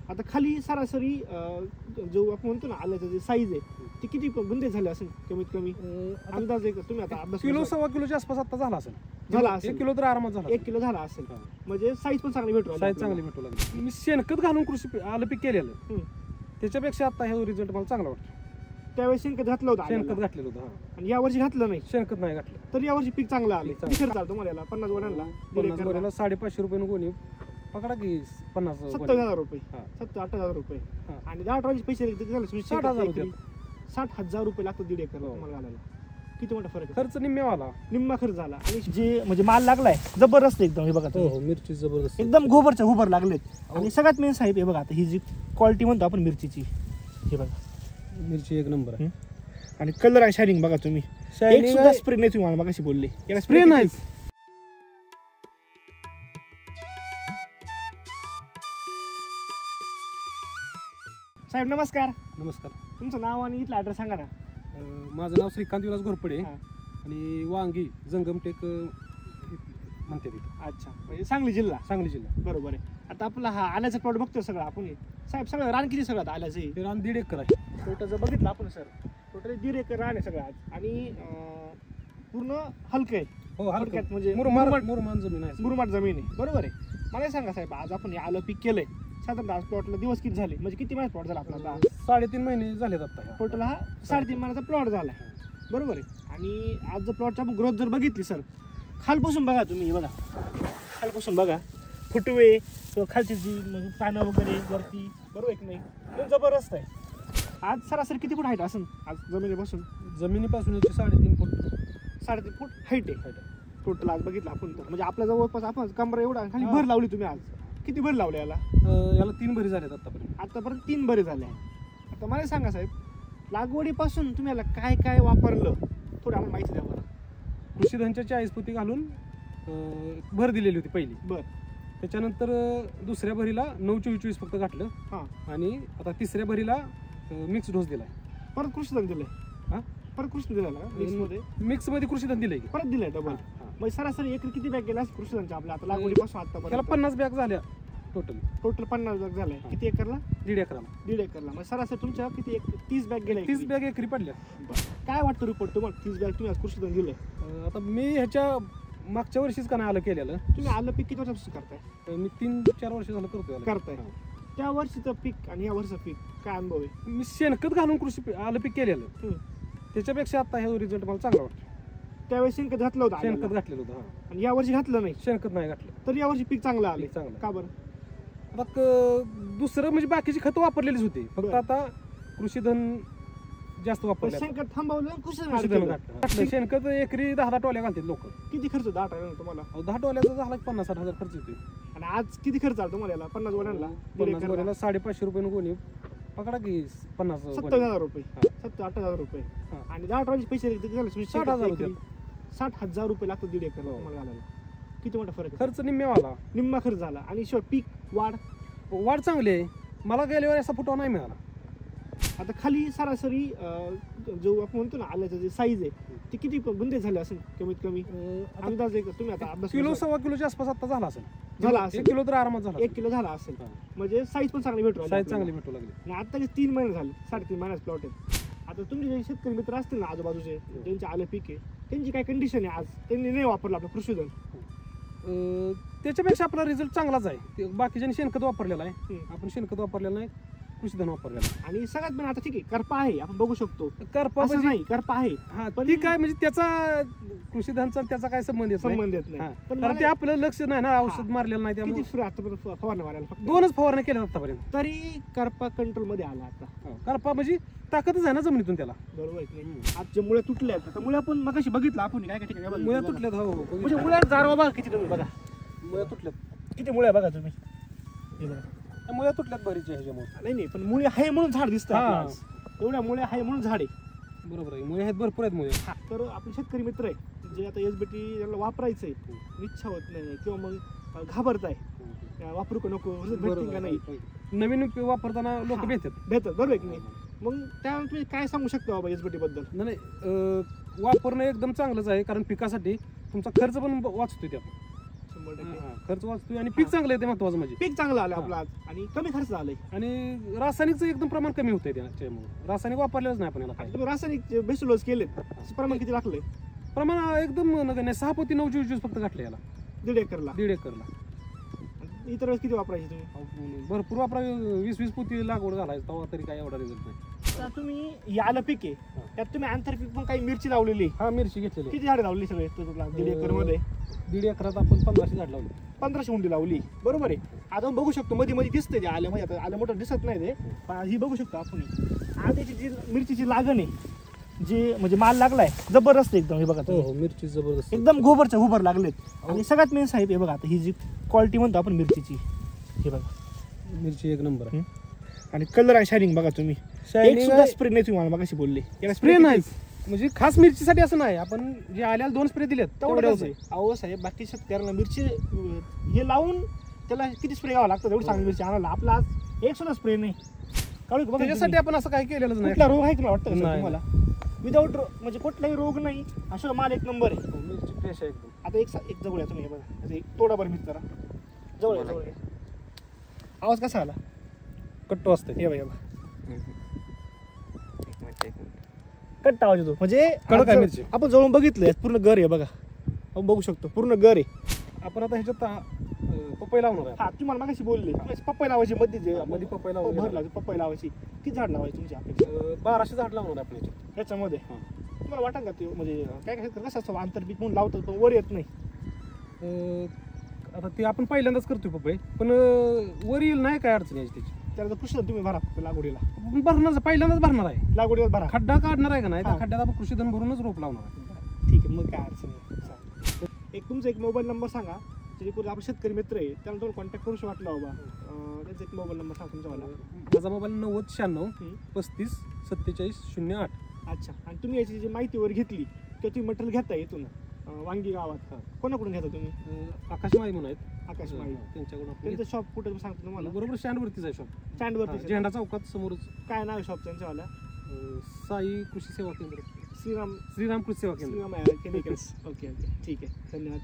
आता खाली सरासरी जो आपण म्हणतो ना आल्याचं जे साईज आहे ती किती बुंदे झाले असेल कमीत कमी अंदाज आहे का तुम्ही आता अभ्यास किलो सव्वा किलोच्या आसपास आता झाला असेल. झाला असेल 1 किलो तर आरामात झाला. 1 किलो झाला असेल म्हणजे साईज पण चांगली भेटू साईज चांगली भेटू लागली. मी शेणखत घालून कृषी आलं पीक केलेलं त्याच्यापेक्षा आता हे रिझल्ट मला चांगला वाटतो. त्यावेळेस शेणखत घातलं होतं शेणखत घातलेलं होतं आणि या वर्षी घातलं नाही शेणखत नाही घातलं तर या वर्षी पीक चांगलं आलं. किती खर्च आला तुम्हाला 50 गोण्यांना 550 रुपये गोणी पकडा की 50 70,000 रुपये 70-8,000 रुपये आणि 10 टनाचे पैसे किती झाले 60,000 रुपये लागतात 1.5 एकर तुम्हाला घालायला. किती मोठा फरक खर्च निम्मा खर्च झाला आणि जे म्हणजे माल लागलाय जबरदस्त एकदम. हे बघा हो मिरची जबरदस्त एकदम गोबर लागलेत आणि सगळ्यात मेन साहेब हे बघा आता ही जी क्वालिटी म्हणतो आपण मिरचीची हे बघा मिरची एक नंबर आहे आणि कलर आहे शायनिंग बघा तुम्ही. एक सुद्धा स्प्रे नाही तुम्ही मला मगाशी बोलले याला स्प्रे नाही. साहेब नमस्कार. नमस्कार. तुमचं नाव आणि इथला ऍड्रेस सांगा ना. माझं नाव श्रीकांत विलास घोरपडे आणि वांगी जंगमटेक म्हणते तिथे. अच्छा म्हणजे सांगली जिल्हा बरोबर आहे. आता आपला हा आल्याचा प्लॉट बघतोय सगळं आपण साहेब सगळं रान किती सगळं आल्याचं हे रान 1.5 एकर आहे. टोटल जर बघितलं आपण सर टोटल 1.5 एकर रान आहे सगळं आज आणि पूर्ण हलकं आहे. हो हलक्यात म्हणजे मुरमाड जमीन आहे बरोबर आहे. मला सांगा साहेब आज आपण हे आलं पीक केलंय साधारण आज प्लॉटला दिवस किती झाले म्हणजे किती महिन्यात प्लॉट झाला आपला 3.5 महिने झालेत आता. टोटल हा 3.5 महिन्याचा प्लॉट झाला बरोबर आहे. आणि आज जर प्लॉटची आपण ग्रोथ जर बघितली सर खालपासून बघा तुम्ही बघा खालपासून बघा फुटवे किंवा खालची जी पानं वगैरे वरती बरोबर आहे की नाही जबरदस्त आहे. आज सरासरी किती फूट हाईट असेल आज जमिनीपासून 3.5 फूट 3.5 फूट हाईट आहे टोटल आज बघितलं आपण तर म्हणजे आपल्या जवळपास आपण कमरा एवढा खाली भर लावली तुम्ही आज किती भर लावले याला 3 भरी झालेत आतापर्यंत 3 भरी झाले. आता मला सांगा साहेब लागवडीपासून तुम्ही याला काय काय वापरलं थोडी आम्हाला माहिती द्या बरं. कृषीधनच्या 40 पोती घालून भर दिलेली होती पहिली. बरं त्याच्यानंतर दुसऱ्या भरीला 9-24 फक्त घातलं आणि आता तिसऱ्या भरीला मिक्स डोस दिलाय. परत कृषीधन दिलंय परत कृषीधन दिलं मिक्स मध्ये कृषीधन दिलंय परत दिलंय डबल. मग सरासरी एकरी किती बॅग गेला कृषीधनच्या आपल्या आता लागवडीपासून आता त्याला 50 बॅग झाल्या टोटल 50 बॅग झाल्या. किती एकरला 1.5 एकरला मग सरासरी तुमच्या किती 30 बॅग गेल्या 30 बॅग एकरी पडल्या. काय वाटतं रिपोर्ट तुम्हाला 30 बॅग तुम्ही आज कृषीधन दिलंय. आता मी ह्याच्या मागच्या वर्षीच का नाही आलं केलेलं. तुम्ही आलं पीक किती वर्षापासून करताय. मी 3-4 वर्ष झालं करताय. त्या वर्षीचं पीक आणि या वर्षाचं पीक काय अनुभव आहे. मी शेणखत घालून कृषी आलं पीक केलेलं त्याच्यापेक्षा आता हे रिझल्ट मला चांगला वाटतो. त्यावेळेस शेणखत घातलं होतं आणि या वर्षी घातलं नाही शेणखत नाही घातलं तर या वर्षी पीक चांगलं आलं का बरं. आता दुसरं म्हणजे बाकीची खतं वापरलेलीच होती फक्त आता कृषीधन जास्त वापरलं. शेणखत थांबवलं कृषीधन शेणखत एकरी 10 टोल्या घालतात लोक. किती खर्च 10 टोल्या तुम्हाला 10 टोल्याचा झाला 50-60 हजार खर्च येतोय. आणि आज किती खर्च आला तुम्हाला 50 गोण्यांना 550 रुपये गोणी पकडा की 70,000 रुपये 70-8,000 रुपये आणि 10 टनाचे पैसे किती झाले 60,000 रुपये लागतात 1.5 एकर तुम्हाला घालायला. किती मोठा फरक खर्च निम्मा खर्च झाला आणि शिवाय पीक वाढ चांगली आहे. मला गेल्या वेळेस असा फुटवा नाही मिळाला. आता खाली सरासरी जो आपण म्हणतो ना आल्याचं जे साईज आहे ती किती बुंदे झाले असेल कमीत कमी अंदाज आहे का तुम्ही आता अभ्यास किलो सव्वा किलोच्या आसपास आता झाला असेल. 1 किलो तर आरामात झाला 1 किलो झाला असेल म्हणजे साईज पण चांगली भेटू लागली. आणि आता 3 महिने झाले 3.5 महिन्याचा प्लॉट आहे. आता तुमचे जे शेतकरी मित्र असतील ना आजूबाजूचे ज्यांचे आलं पीक आहे त्यांची काय कंडिशन आहे आज त्यांनी नाही वापरलं आपलं कृषीधन त्याच्यापेक्षा आपला रिझल्ट चांगलाच आहे. बाकीच्यांनी शेणखत वापरलेला आहे आपण शेणखत वापरलेलं नाही कृषीधन वापरलेलं. आणि सगळ्यात पण आता ठीक आहे करपा आहे आपण बघू शकतो करपा नाही करपा आहे पण काय म्हणजे त्याचा कृषीधनचा त्याचा काय संबंध येत नाही पण ते आपलं लक्ष नाही ना औषध मारलेलं नाही त्यामुळे फवारण्या मारायला फक्त 2च फवारण्या केल्या आतापर्यंत तरी करपा कंट्रोल मध्ये आला. आता करपा म्हणजे ताकदच आहे ना जमिनीतून त्याला बरोबर आहे. आज जे मुळे तुटले आता मुळे आपण मगाशी बघितलं आपण काय काय मुळे तुटल्यात. हो म्हणजे मुळे जारवा बघा किती तुम्ही बघा मुळे तुटल्यात किती मुळे बघा तुम्ही मुळे तुटल्यात बरीच ह्याच्यामुळे. नाही पण मुळे आहे म्हणून झाड दिसतं एवढ्या मुळे आहे म्हणून झाड आहे बरोबर आहे. मुळे आहेत भरपूर आहेत मुळे. तर आपले शेतकरी मित्र आहे जे आता SBT त्यांना वापरायचंय इच्छा होत नाही किंवा मग घाबरताय वापरू का नको भेटतील का नाही नवीन वापरताना लोक भेटतात बरोबर आहे की नाही. मग त्यावेळेस तुम्ही काय सांगू शकता बाबा SBT बद्दल. नाही वापरणं एकदम चांगलंच आहे कारण पिकासाठी तुमचा खर्च पण वाचतोय त्यात 100%. खर्च वाचतोय आणि पीक चांगलं येते महत्वाचं म्हणजे. पीक चांगलं आलं आपलं आज आणि कमी खर्च आलाय. आणि रासायनिकचं एकदम प्रमाण कमी होतंय त्याच्यामुळे. रासायनिक वापरलेलंच नाही आपण याला काय. तुम्ही रासायनिक बेसुलोज केलेत प्रमाण किती लागलंय? प्रमाण एकदम नगण्य. 6 पोती 9 फक्त घातले याला 1.5 एकरला. 1.5 एकरला. इतर वेळेस किती वापरायचे तुम्ही? भरपूर वापरा. 20-20 पोती लागवड घालायचं तेव्हा तरी काय एवढा रिझल्ट नाही. आता तुम्ही हे आलं पीक आहे त्यात तुम्ही आंतरपीक पण काही मिरची लावलेली आहे. हा मिरची घेतलेली. किती झाडे लावली सगळे तुला 1.5 एकर मध्ये? 1.5 एकरात आपण 1500 झाड लावली. 1500 हुंडी लावली बरोबर आहे. आता बघू शकतो मध्ये मध्ये दिसतंय ते आलं, म्हणजे आता आलं मोठं दिसत नाही ते, पण ही बघू शकतो आपण. आज याची जी मिरचीची लागण आहे, जे म्हणजे माल लागलाय जबरदस्त एकदम. हे बघा हो मिरची जबरदस्त एकदम गोबरच्या गोबर लागलेत. आणि सगळ्यात मेन साहेब हे बघा, आता ही जी क्वालिटी म्हणतो आपण मिरचीची, हे बघा मिरची एक नंबर आहे. आणि कलर आणि शायनिंग बघा तुम्ही. एक सुद्धा स्प्रे नाही तुम्ही मला मगाशी बोलले. स्प्रे नाही म्हणजे खास मिरचीसाठी असं नाही, आपण जे आल्याला 2 स्प्रे दिलेत तेवढंच आहे. अहो साहेब बाकी शेतकऱ्यांना मिरची हे लावून त्याला किती स्प्रे घ्यावा लागतं एवढी चांगली मिरची आणायला, आपला आज एक सुद्धा स्प्रे नाही. कारण त्याच्यासाठी आपण असं काही केलेलं नाही. कुठला रोग आहे तुला वाटतं का तुम्हाला? विदाऊट म्हणजे कुठलाही रोग नाही, असं माल एक नंबर आहे. मिरची फ्रेश आहे एकदम. आता एक जवळ या तुम्ही, हे बघा आता एक तोडा बरं मिरची जरा जवळ जवळ. आवाज कसा आला? कट्टो असते हे बघा कट्टा आवाज येतो म्हणजे कडक आहे मिरची. आपण जवळून बघितलंय पूर्ण घर आहे बघा, आपण बघू शकतो पूर्ण घर आहे. आपण आता ह्याच्यात पपई लावणार आहे. हा तुम्हाला मागाशी बोलले पपई लावायची मध्ये पपई पपई लावायची. किती झाड लावायची तुमची अपेक्षा? 1200 झाड लावणार आपण ह्याच्यात. त्याच्यामध्ये तुम्हाला वाटत का ते म्हणजे काय काय कसं असतं आंतरपीक म्हणून लावतात पण वर येत नाही? आता ते आपण पहिल्यांदाच करतोय पपई, पण वर येईल नाही काय अडचण यायची त्याची. त्याला कृषी तुम्ही भरा लागवडीला. भरणार पहिल्यांदाच भरणार आहे. लागवडीला भरा. खड्डा काढणार आहे का नाही, त्या खड्ड्यात आपण कृषीधन भरूनच रोप लावणार आहे. ठीक आहे मग काय अडचण नाही. एक तुमचा एक मोबाईल नंबर सांगा, जेणेकरून आपले शेतकरी मित्र आहे त्याला तुम्हाला कॉन्टॅक्ट करू वाटला बाबा, त्याचा एक मोबाईल नंबर सांगा तुमचा मला. माझा मोबाईल 9096 35 47 08. अच्छा. आणि तुम्ही याची जी माहिती वर घेतली किंवा तुम्ही मटेरियल घेता इथून वांगी गावात कोणाकडून घेता तुम्ही? आकाश माळी म्हणून आहेत. आकाश माळी त्यांच्याकडून. त्यांचं शॉप कुठे सांगतो तुम्हाला? बरोबर स्टँडवरतीच आहे शॉप. स्टँडवरती झेंडा चौकात समोरच. काय नाव आहे शॉप त्यांच्यावाला? साई कृषी सेवा केंद्र. श्रीराम कृषी सेवा केंद्र. श्रीराम केमिकल्स. ओके ओके ठीक आहे धन्यवाद.